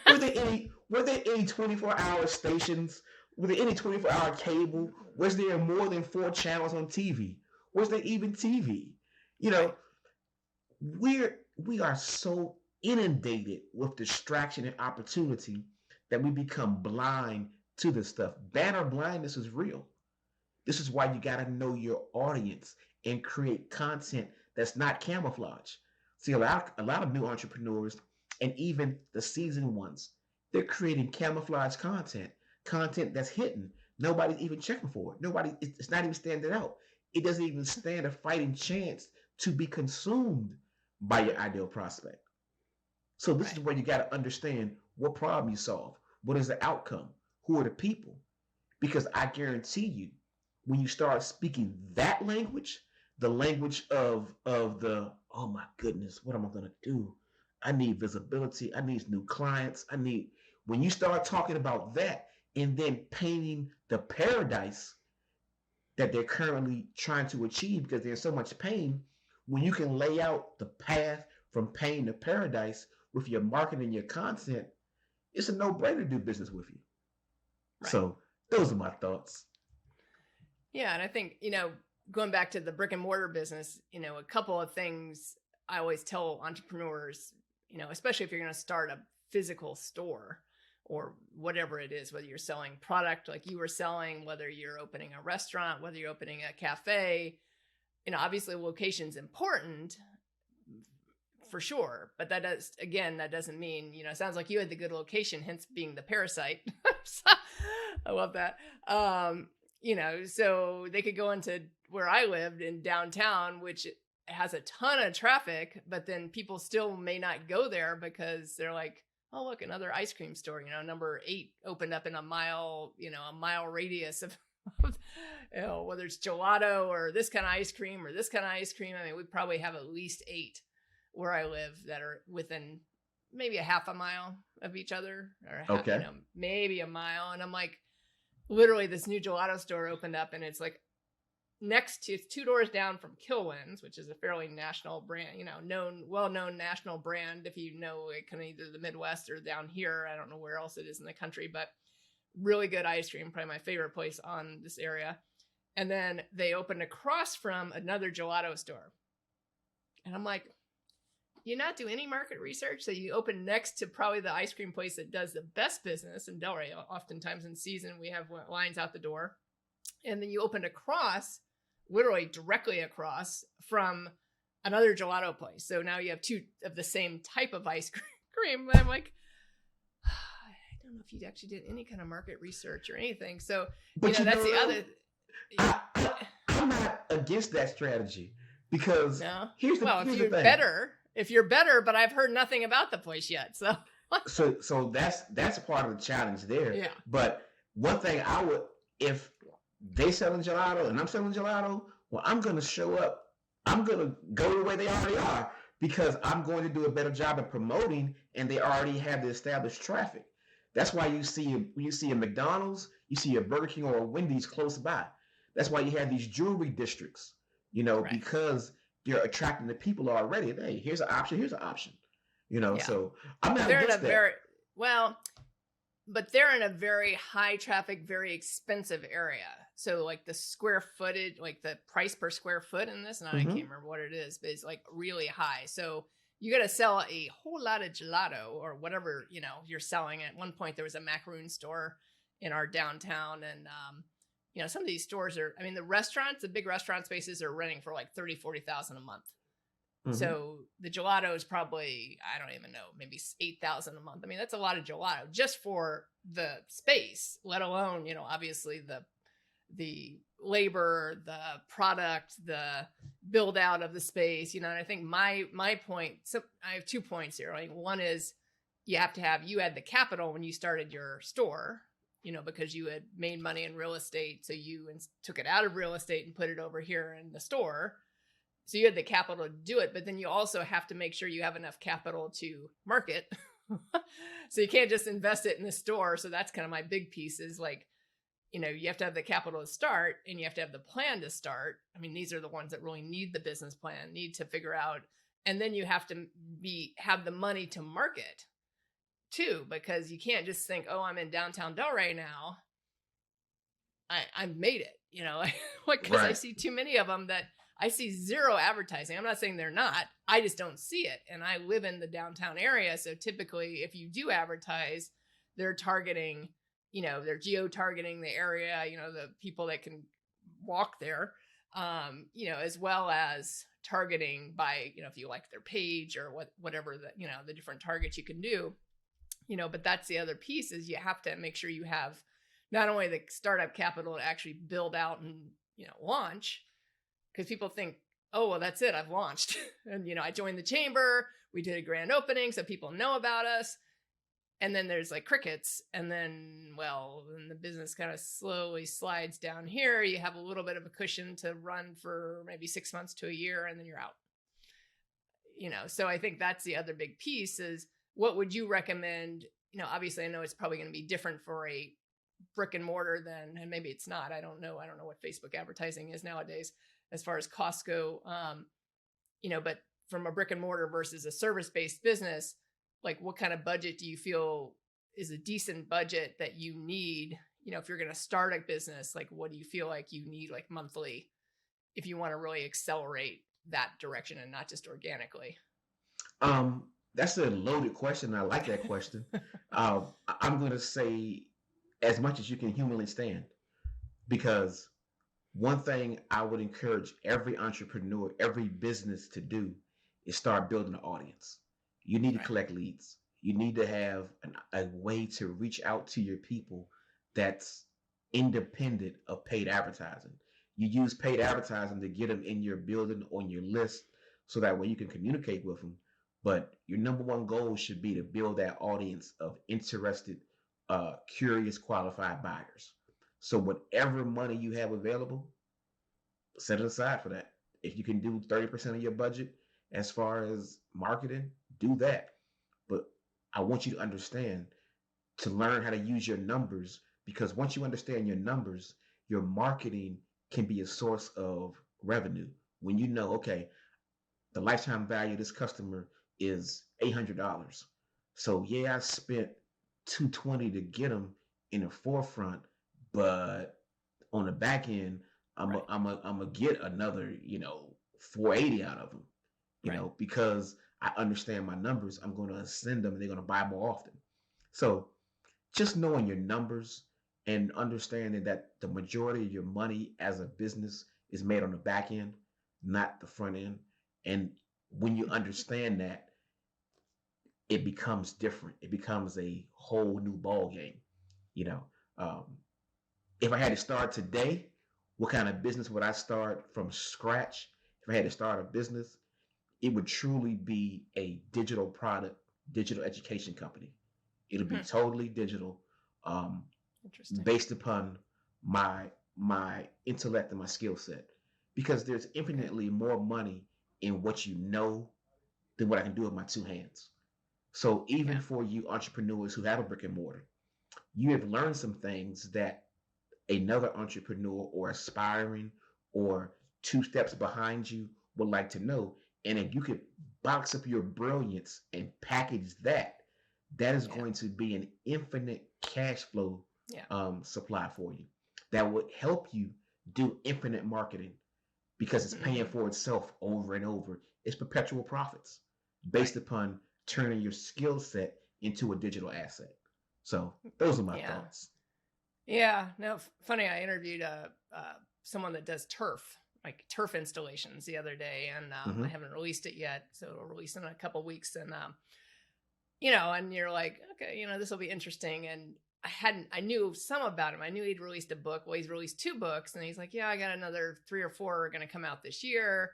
[SPEAKER 2] Were there any 24-hour stations? Was there any 24-hour cable? Was there more than 4 channels on TV? Was there even TV? We are so inundated with distraction and opportunity that we become blind to this stuff. Banner blindness is real. This is why you got to know your audience and create content that's not camouflage. See, a lot of new entrepreneurs and even the seasoned ones, they're creating camouflage content that's hidden. Nobody's even checking for it. It's not even standing out. It doesn't even stand a fighting chance to be consumed by your ideal prospect. So this is where you got to understand what problem you solve. What is the outcome? Who are the people? Because I guarantee you, when you start speaking that language, the language of the, oh my goodness, what am I going to do? I need visibility. I need new clients. When you start talking about that and then painting the paradise that they're currently trying to achieve because there's so much pain, when you can lay out the path from pain to paradise with your marketing and your content, it's a no-brainer to do business with you. Right. So those are my thoughts.
[SPEAKER 1] Yeah. And I think, going back to the brick and mortar business, a couple of things I always tell entrepreneurs, especially if you're going to start a physical store or whatever it is, whether you're selling product like you were selling, whether you're opening a restaurant, whether you're opening a cafe, obviously location's important for sure. But that doesn't mean, it sounds like you had the good location, hence being the parasite. So, I love that. So they could go into where I lived in downtown, which has a ton of traffic, but then people still may not go there because they're like, oh, look, another ice cream store, number 8 opened up in a mile radius of, whether it's gelato or this kind of ice cream or this kind of ice cream. I mean, we probably have at least 8 where I live that are within maybe a half a mile of each other or maybe a mile. And I'm like, literally this new gelato store opened up and it's like next to, it's 2 doors down from Kilwins, which is a fairly national brand, well-known national brand. If it kind of either the Midwest or down here, I don't know where else it is in the country, but really good ice cream, probably my favorite place on this area. And then they opened across from another gelato store. And I'm like, you not do any market research? So you open next to probably the ice cream place that does the best business in Delray. Oftentimes in season, we have lines out the door. And then you opened across, literally directly across from another gelato place. So now you have 2 of the same type of ice cream. And I'm like, I don't know if you actually did any kind of market research or anything. So, that's the other.
[SPEAKER 2] I'm not against that strategy because here's the thing.
[SPEAKER 1] If you're better, but I've heard nothing about the place yet.
[SPEAKER 2] So that's part of the challenge there. Yeah. But one thing if they selling gelato and I'm selling gelato, well, I'm going to show up. I'm going to go the way they already are because I'm going to do a better job of promoting and they already have the established traffic. That's why you see a McDonald's, you see a Burger King or a Wendy's close by. That's why you have these jewelry districts, because they're attracting the people already. Hey, here's an option. So I'm not against that.
[SPEAKER 1] But they're in a very high traffic, very expensive area. So like the square footage, like the price per square foot in this, and I can't remember what it is, but it's like really high. So you got to sell a whole lot of gelato or whatever, you're selling. At one point there was a macaroon store in our downtown and some of these stores are, I mean, the big restaurant spaces are renting for like 30, 40,000 a month. Mm-hmm. So the gelato is probably, I don't even know, maybe 8,000 a month. I mean, that's a lot of gelato just for the space, let alone, obviously the labor, the product, the build out of the space, and I think my point, so I have 2 points here. Like, one is you had the capital when you started your store, because you had made money in real estate. So you took it out of real estate and put it over here in the store. So you had the capital to do it, but then you also have to make sure you have enough capital to market. So you can't just invest it in the store. So that's kind of my big piece is like, you have to have the capital to start and you have to have the plan to start. I mean, these are the ones that really need the business plan, need to figure out. And then you have to have the money to market too, because you can't just think, oh, I'm in downtown Delray now. I've made it, because right. I see too many of them that I see zero advertising. I'm not saying they're not. I just don't see it. And I live in the downtown area. So typically if you do advertise, they're targeting, they're geo-targeting the area, the people that can walk there, as well as targeting by, if you like their page or whatever the different targets you can do, but that's the other piece is you have to make sure you have not only the startup capital to actually build out and, launch. Because people think, oh, well, that's it. I've launched. And, I joined the chamber. We did a grand opening so people know about us. And then there's like crickets. And then, then the business kind of slowly slides down here. You have a little bit of a cushion to run for maybe 6 months to a year, and then you're out. So I think that's the other big piece is what would you recommend? Obviously I know it's probably going to be different for a brick and mortar and maybe it's not. I don't know what Facebook advertising is nowadays as far as costs go, but from a brick and mortar versus a service-based business, like what kind of budget do you feel is a decent budget that you need, if you're going to start a business, like what do you feel like you need like monthly if you want to really accelerate that direction and not just organically?
[SPEAKER 2] That's a loaded question. I like that question. I'm going to say as much as you can humanly stand, because one thing I would encourage every entrepreneur, every business to do is start building an audience. You need to collect leads. You need to have a way to reach out to your people that's independent of paid advertising. You use paid advertising to get them in your building, on your list, so that way you can communicate with them. But your number one goal should be to build that audience of interested, curious, qualified buyers. So whatever money you have available, set it aside for that. If you can do 30% of your budget as far as marketing, do that. But I want you to understand, to learn how to use your numbers, because once you understand your numbers, your marketing can be a source of revenue. When you know, okay, the lifetime value of this customer is $800. So yeah, I spent $220 to get them in the forefront, but on the back end, I'm gonna get another, $480 out of them, because I understand my numbers. I'm going to send them, and they're going to buy more often. So just knowing your numbers and understanding that the majority of your money as a business is made on the back end, not the front end. And when you understand that, it becomes different. It becomes a whole new ball game. If I had to start today, what kind of business would I start from scratch? If I had to start a business, it would truly be a digital product, digital education company. It'll be totally digital, based upon my intellect and my skill set, because there's infinitely more money in what you know than what I can do with my two hands. So even for you entrepreneurs who have a brick and mortar, you have learned some things that another entrepreneur or aspiring or 2 steps behind you would like to know. And if you could box up your brilliance and package that is going to be an infinite cash flow supply for you that would help you do infinite marketing, because it's paying for itself over and over. It's perpetual profits based upon turning your skill set into a digital asset. So those are my thoughts.
[SPEAKER 1] Yeah. No, funny. I interviewed someone that does turf, like turf installations the other day, and I haven't released it yet. So it'll release in a couple weeks. And, and you're like, okay, this will be interesting. And I knew some about him. I knew he'd released a book. Well, he's released 2 books, and he's like, yeah, I got another 3 or 4 are going to come out this year.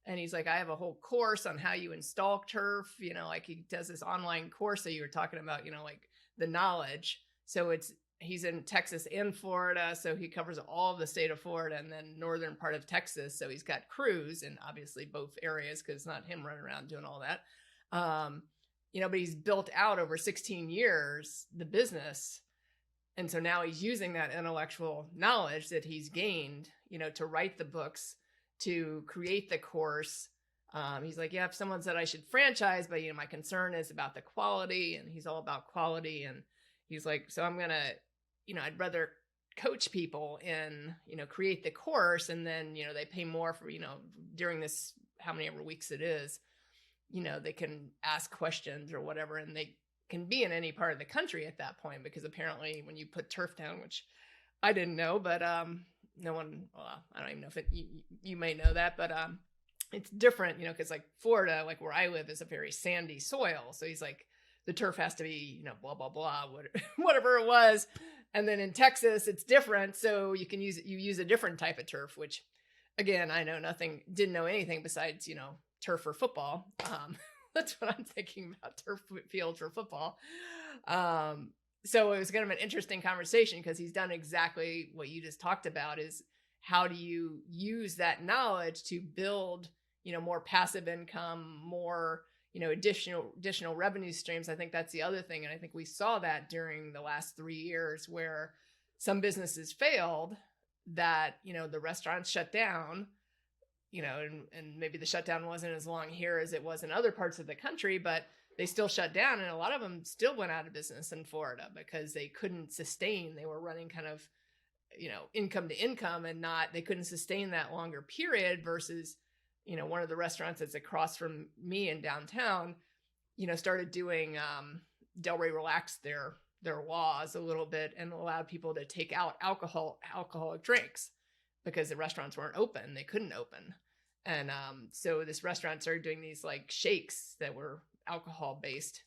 [SPEAKER 1] And he's like, I have a whole course on how you install turf, like he does this online course that you were talking about, like the knowledge. So he's in Texas and Florida. So he covers all of the state of Florida and then northern part of Texas. So he's got crews in obviously both areas, because it's not him running around doing all that. But he's built out over 16 years, the business. And so now he's using that intellectual knowledge that he's gained, to write the books, to create the course. He's like, yeah, if someone said I should franchise, but my concern is about the quality, and he's all about quality. And he's like, so I'm going to, I'd rather coach people in, create the course. And then, they pay more for, during this, how many ever weeks it is, they can ask questions or whatever. And they can be in any part of the country at that point, because apparently when you put turf down, which I didn't know, but, no one, well, I don't even know if you may know that, but, it's different, because like Florida, like where I live, is a very sandy soil. So he's like, the turf has to be, blah, blah, blah, whatever it was. And then in Texas, it's different. So you use a different type of turf, which again, I didn't know anything besides, turf for football. That's what I'm thinking about, turf field for football. So it was kind of an interesting conversation, because he's done exactly what you just talked about, is how do you use that knowledge to build, more passive income, more, additional revenue streams. I think that's the other thing. And I think we saw that during the last 3 years, where some businesses failed, that, the restaurants shut down, and maybe the shutdown wasn't as long here as it was in other parts of the country, but they still shut down. And a lot of them still went out of business in Florida because they couldn't sustain. They were running kind of, income to income, and they couldn't sustain that longer period, versus, one of the restaurants that's across from me in downtown, started doing, Delray relaxed their laws a little bit and allowed people to take out alcoholic drinks, because the restaurants weren't open. They couldn't open. And so this restaurant started doing these like shakes that were alcohol based.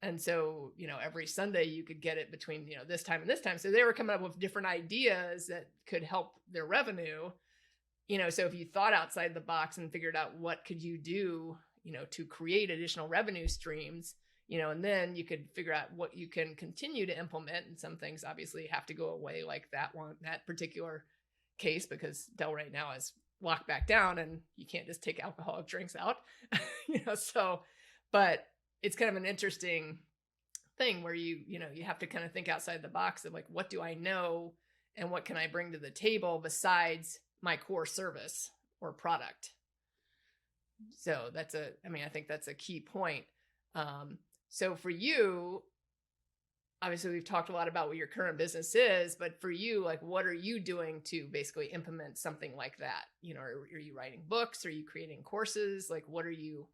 [SPEAKER 1] And so, every Sunday you could get it between, this time and this time. So they were coming up with different ideas that could help their revenue. So if you thought outside the box and figured out what could you do, to create additional revenue streams, and then you could figure out what you can continue to implement. And some things obviously have to go away, like that particular case, because Delray now is locked back down and you can't just take alcoholic drinks out, but it's kind of an interesting thing where you have to kind of think outside the box of like, what do I know and what can I bring to the table besides my core service or product? So I think that's a key point. So for you, obviously we've talked a lot about what your current business is, but for you, like, what are you doing to basically implement something like that? Are you writing books? Are you creating courses? Like, what are you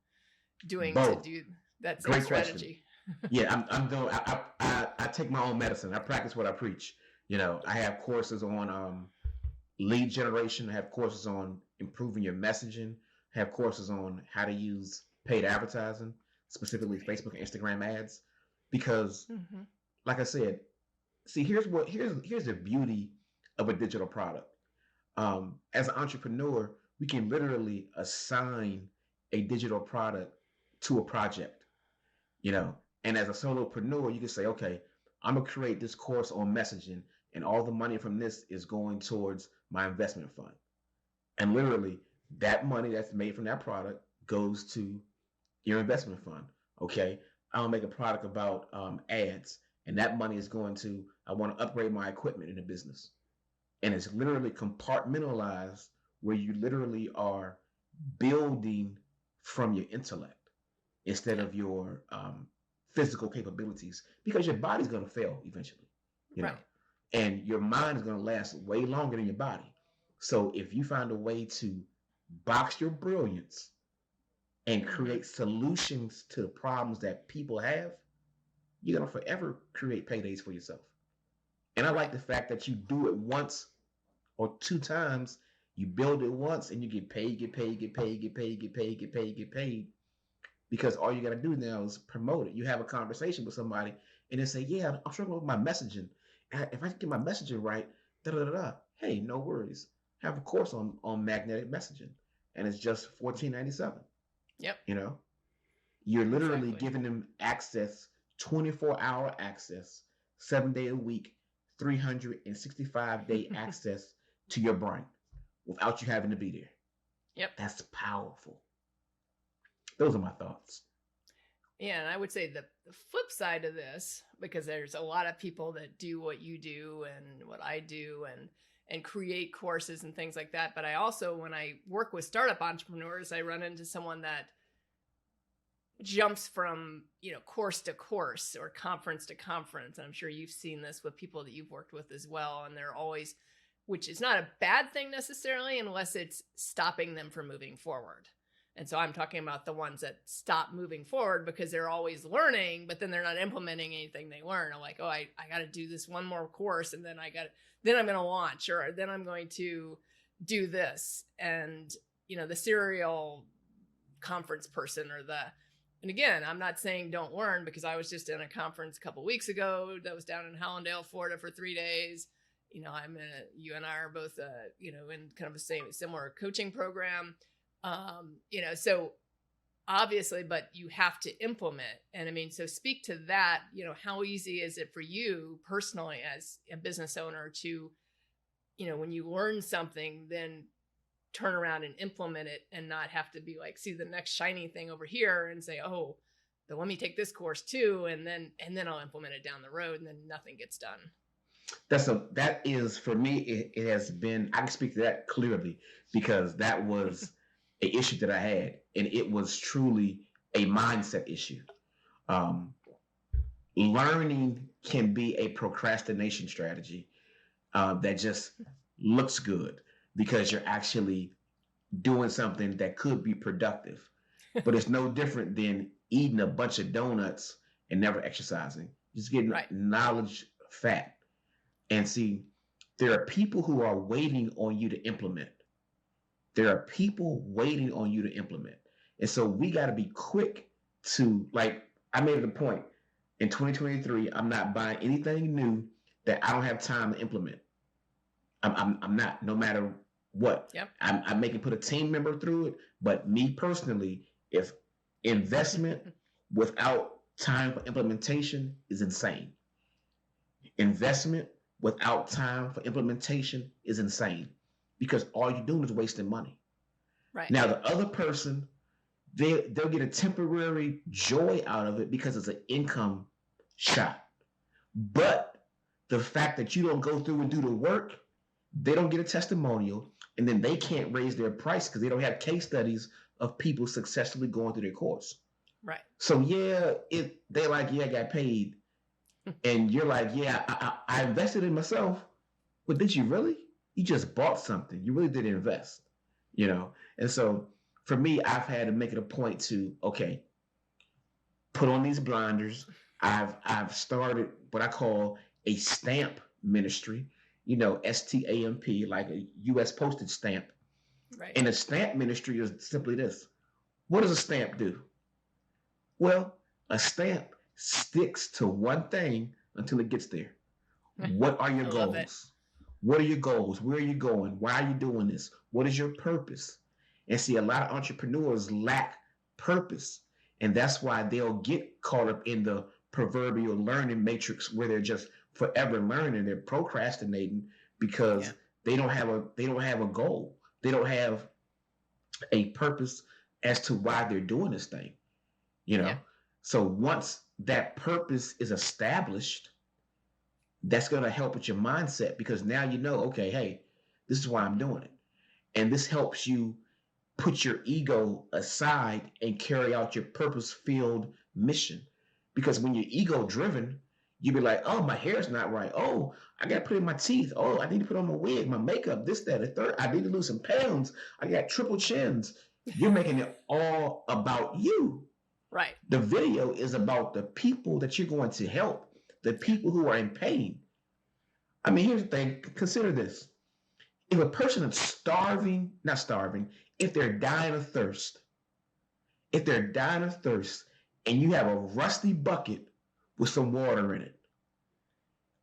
[SPEAKER 1] doing to do that same strategy?
[SPEAKER 2] Yeah, I'm doing. I take my own medicine. I practice what I preach. I have courses on lead generation. I have courses on improving your messaging. I have courses on how to use paid advertising, specifically Facebook and Instagram ads, because, like I said, see, here's the beauty of a digital product. As an entrepreneur, we can literally assign a digital product to a project, and as a solopreneur, you can say, okay, I'm gonna create this course on messaging, and all the money from this is going towards my investment fund. And literally, that money that's made from that product goes to your investment fund. Okay, I'll make a product about ads, and that money is going to, I want to upgrade my equipment in the business. And it's literally compartmentalized, where you literally are building from your intellect instead of your physical capabilities, because your body's going to fail eventually,
[SPEAKER 1] Right.
[SPEAKER 2] and your mind is going to last way longer than your body. So if you find a way to box your brilliance and create solutions to the problems that people have, you're going to forever create paydays for yourself. And I like the fact that you do it once or two times. You build it once and you get paid. Because all you got to do now is promote it. You have a conversation with somebody and they say, yeah, I'm struggling with my messaging. If I get my messaging right, hey, no worries. Have a course on magnetic messaging. And it's just $14.97.
[SPEAKER 1] Yep.
[SPEAKER 2] You know, you're literally giving them access, 24-hour access, 7 day a week, 365-day access to your brain without you having to be there.
[SPEAKER 1] Yep.
[SPEAKER 2] That's powerful. Those are my thoughts.
[SPEAKER 1] Yeah, and I would say the flip side of this, because there's a lot of people that do what you do and what I do and create courses and things like that. But I also, when I work with startup entrepreneurs, I run into someone that jumps from, course to course or conference to conference. And I'm sure you've seen this with people that you've worked with as well. And they're always, which is not a bad thing necessarily, unless it's stopping them from moving forward. And so I'm talking about the ones that stop moving forward because they're always learning, but then they're not implementing anything they learn. I'm like, oh, I got to do this one more course, and then then I'm going to launch, or then I'm going to do this. And, the serial conference person and again, I'm not saying don't learn, because I was just in a conference a couple weeks ago that was down in Hallandale, Florida for 3 days. You and I are both, in kind of a similar coaching program. So obviously, but you have to implement. And I mean, so speak to that, how easy is it for you personally as a business owner to, when you learn something, then turn around and implement it and not have to be like, see the next shiny thing over here and say, oh, but let me take this course too. And then I'll implement it down the road, and then nothing gets done.
[SPEAKER 2] That is for me, it has been, I can speak to that clearly, because that was an issue that I had, and it was truly a mindset issue. Learning can be a procrastination strategy that just looks good because you're actually doing something that could be productive, but it's no different than eating a bunch of donuts and never exercising, just getting knowledge fat. And see, there are people who are waiting on you to implement. There are people waiting on you to implement. And so we got to be quick to, like, I made it a point in 2023, I'm not buying anything new that I don't have time to implement. I'm not, no matter what.
[SPEAKER 1] Yep.
[SPEAKER 2] I may put a team member through it, but me personally, if investment without time for implementation is insane. Investment without time for implementation is insane, because all you're doing is wasting money.
[SPEAKER 1] Right.
[SPEAKER 2] Now, the other person, they'll get a temporary joy out of it because it's an income shot. But the fact that you don't go through and do the work, they don't get a testimonial, and then they can't raise their price because they don't have case studies of people successfully going through their course.
[SPEAKER 1] Right.
[SPEAKER 2] So they're like, yeah, I got paid. And you're like, yeah, I invested in myself. But did you really? You just bought something. You really didn't invest, And so for me, I've had to make it a point to, okay, put on these blinders. I've started what I call a stamp ministry, STAMP, like a U.S. postage stamp.
[SPEAKER 1] Right.
[SPEAKER 2] And a stamp ministry is simply this. What does a stamp do? Well, a stamp sticks to one thing until it gets there. What are your goals? What are your goals? Where are you going? Why are you doing this? What is your purpose? And see, a lot of entrepreneurs lack purpose. And that's why they'll get caught up in the proverbial learning matrix where they're just forever learning. They're procrastinating because they don't have a goal. They don't have a purpose as to why they're doing this thing. So once that purpose is established, that's going to help with your mindset, because now okay, hey, this is why I'm doing it. And this helps you put your ego aside and carry out your purpose-filled mission. Because when you're ego-driven, you be like, oh, my hair's not right. Oh, I got to put in my teeth. Oh, I need to put on my wig, my makeup, this, that, and third. I need to lose some pounds. I got triple chins. You're making it all about you.
[SPEAKER 1] Right.
[SPEAKER 2] The video is about the people that you're going to help, the people who are in pain. I mean, here's the thing. Consider this. If a person is not starving, if they're dying of thirst, and you have a rusty bucket with some water in it,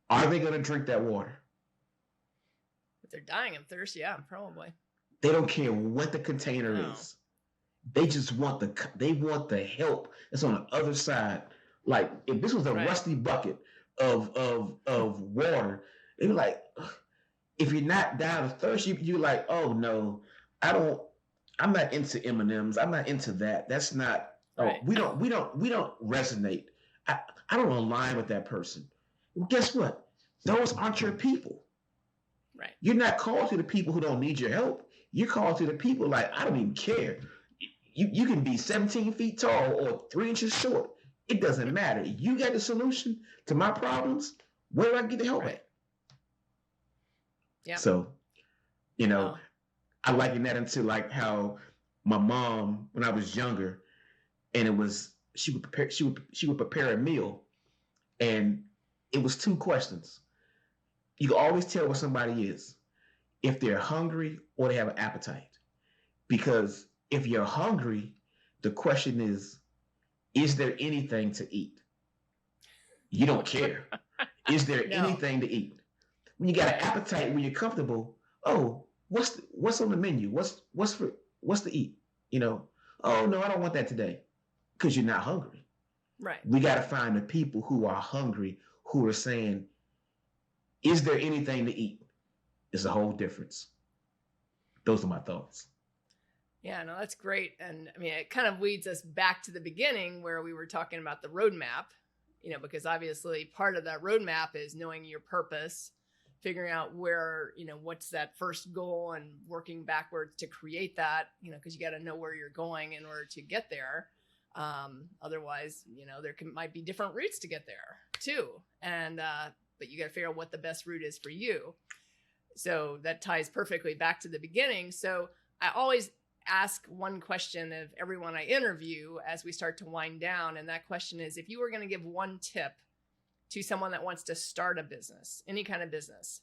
[SPEAKER 2] are they going to drink that water?
[SPEAKER 1] If they're dying of thirst, yeah, probably.
[SPEAKER 2] They don't care what the container is. They just want the help that's on the other side. Like if this was a rusty bucket of water, they'd be like, if you're not down of thirst, you're like, oh no, I'm not into M&Ms. I'm not into that. That's not. Right. We don't resonate. I don't align with that person. Well, guess what? Those aren't your people.
[SPEAKER 1] Right.
[SPEAKER 2] You're not called to the people who don't need your help. You're called to the people like, I don't even care. You can be 17 feet tall or 3 inches short. It doesn't matter. You got the solution to my problems. Where do I get the help at?
[SPEAKER 1] Yeah.
[SPEAKER 2] So, I liken that into like how my mom, when I was younger, and she would prepare a meal, and it was 2 questions. You can always tell what somebody is, if they're hungry or they have an appetite. Because if you're hungry, the question is there anything to eat? You don't care. Is there anything to eat? When you got an appetite, when you're comfortable, oh, what's on the menu? What's to eat? Oh no, I don't want that today, because you're not hungry.
[SPEAKER 1] Right.
[SPEAKER 2] We got to find the people who are hungry, who are saying, is there anything to eat? It's a whole difference. Those are my thoughts.
[SPEAKER 1] Yeah, no, that's great. And I mean, it kind of leads us back to the beginning where we were talking about the roadmap, because obviously part of that roadmap is knowing your purpose, figuring out where, what's that first goal and working backwards to create that, because you got to know where you're going in order to get there. Otherwise, there might be different routes to get there too. And, but you got to figure out what the best route is for you. So that ties perfectly back to the beginning. So I always ask one question of everyone I interview as we start to wind down. And that question is, if you were going to give one tip to someone that wants to start a business, any kind of business,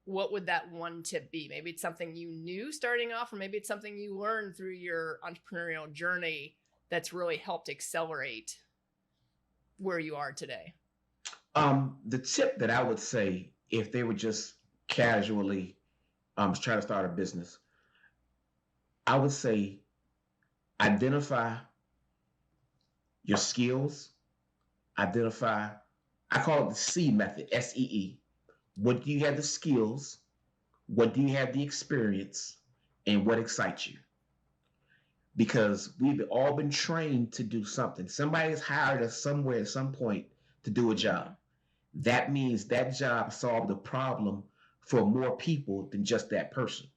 [SPEAKER 1] what would that one tip be? Maybe it's something you knew starting off, or maybe it's something you learned through your entrepreneurial journey that's really helped accelerate where you are today.
[SPEAKER 2] The tip that I would say, if they would just casually try to start a business, I would say identify your skills, I call it the C method, SEE. What do you have the skills? What do you have the experience? And what excites you? Because we've all been trained to do something. Somebody has hired us somewhere at some point to do a job. That means that job solved a problem for more people than just that person.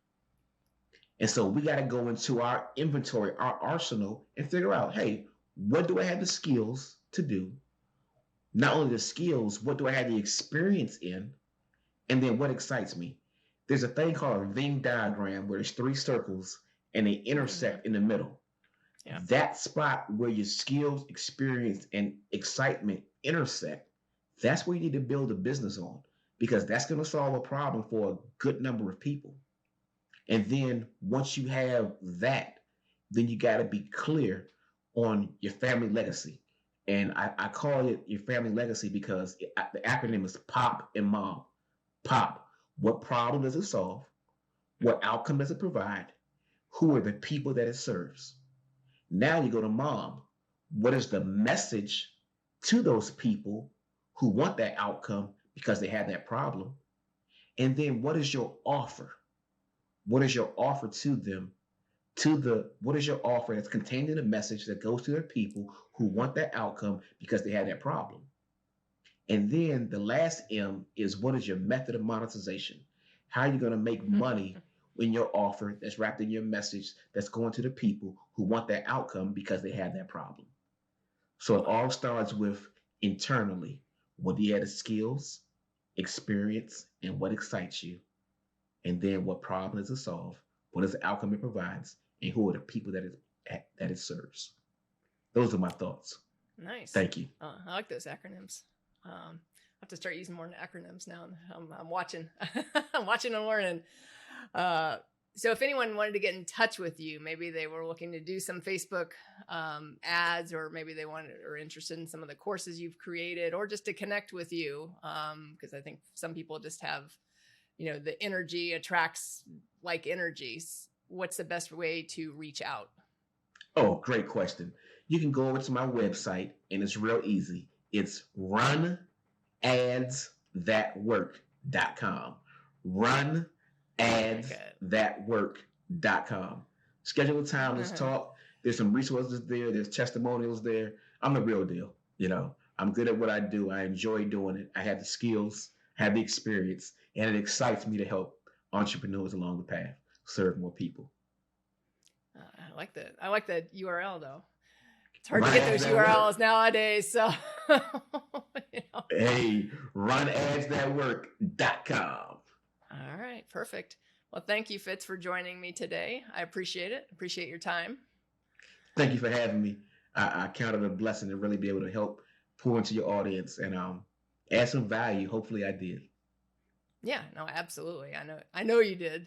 [SPEAKER 2] And so we got to go into our inventory, our arsenal, and figure out, hey, what do I have the skills to do? Not only the skills, what do I have the experience in? And then what excites me? There's a thing called a Venn diagram where there's 3 circles and they intersect in the middle. Yeah. That spot where your skills, experience, and excitement intersect, that's where you need to build a business on, because that's going to solve a problem for a good number of people. And then once you have that, then you got to be clear on your family legacy. And I call it your family legacy because the acronym is POP and MOM. POP, what problem does it solve? What outcome does it provide? Who are the people that it serves? Now you go to MOM. What is the message to those people who want that outcome because they have that problem? And then what is your offer? What is your offer to them? What is your offer that's contained in a message that goes to their people who want that outcome because they had that problem? And then the last M is, what is your method of monetization? How are you going to make money in your offer that's wrapped in your message that's going to the people who want that outcome because they have that problem? So it all starts with internally. What do you have the skills, experience, and what excites you? And then what problem does it solve? What is the outcome it provides? And who are the people that it serves? Those are my thoughts.
[SPEAKER 1] Nice.
[SPEAKER 2] Thank you.
[SPEAKER 1] I like those acronyms. have to start using more acronyms now. I'm watching. I'm watching and learning. So if anyone wanted to get in touch with you, maybe they were looking to do some Facebook ads, or maybe they are interested in some of the courses you've created, or just to connect with you, because I think some people just have, the energy attracts like energies. What's the best way to reach out?
[SPEAKER 2] Oh, great question. You can go over to my website, and it's real easy. It's runads.thatwork.com. Runads.thatwork.com. Schedule a time. Let's talk. There's some resources there. There's testimonials there. I'm the real deal. I'm good at what I do. I enjoy doing it. I have the skills, have the experience, and it excites me to help entrepreneurs along the path serve more people.
[SPEAKER 1] I like that. I like that URL though. It's hard to get those URLs nowadays. So,
[SPEAKER 2] Hey, runads.thatwork.com.
[SPEAKER 1] All right, perfect. Well, thank you, Fitz, for joining me today. I appreciate it. Appreciate your time.
[SPEAKER 2] Thank you for having me. I count it a blessing to really be able to help pour into your audience and add some value. Hopefully I did.
[SPEAKER 1] Yeah, no, absolutely. I know you did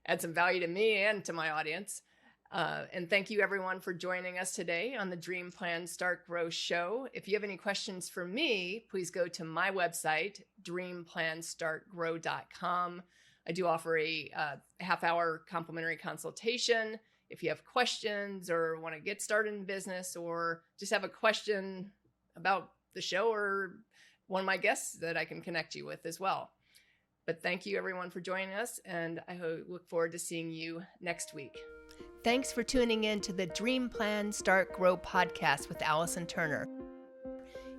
[SPEAKER 1] add some value to me and to my audience. And thank you everyone for joining us today on the Dream Plan Start Grow show. If you have any questions for me, please go to my website, dreamplanstartgrow.com. I do offer a half-hour complimentary consultation. If you have questions or want to get started in business, or just have a question about the show or one of my guests that I can connect you with as well. But thank you everyone for joining us, and I look forward to seeing you next week. Thanks for tuning in to the Dream Plan Start Grow podcast with Allison Turner.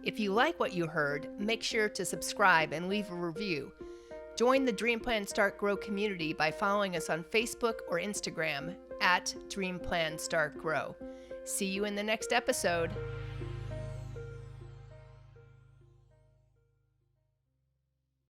[SPEAKER 1] If you like what you heard, make sure to subscribe and leave a review. Join the Dream Plan Start Grow community by following us on Facebook or Instagram @Dream Plan Start Grow. See you in the next episode.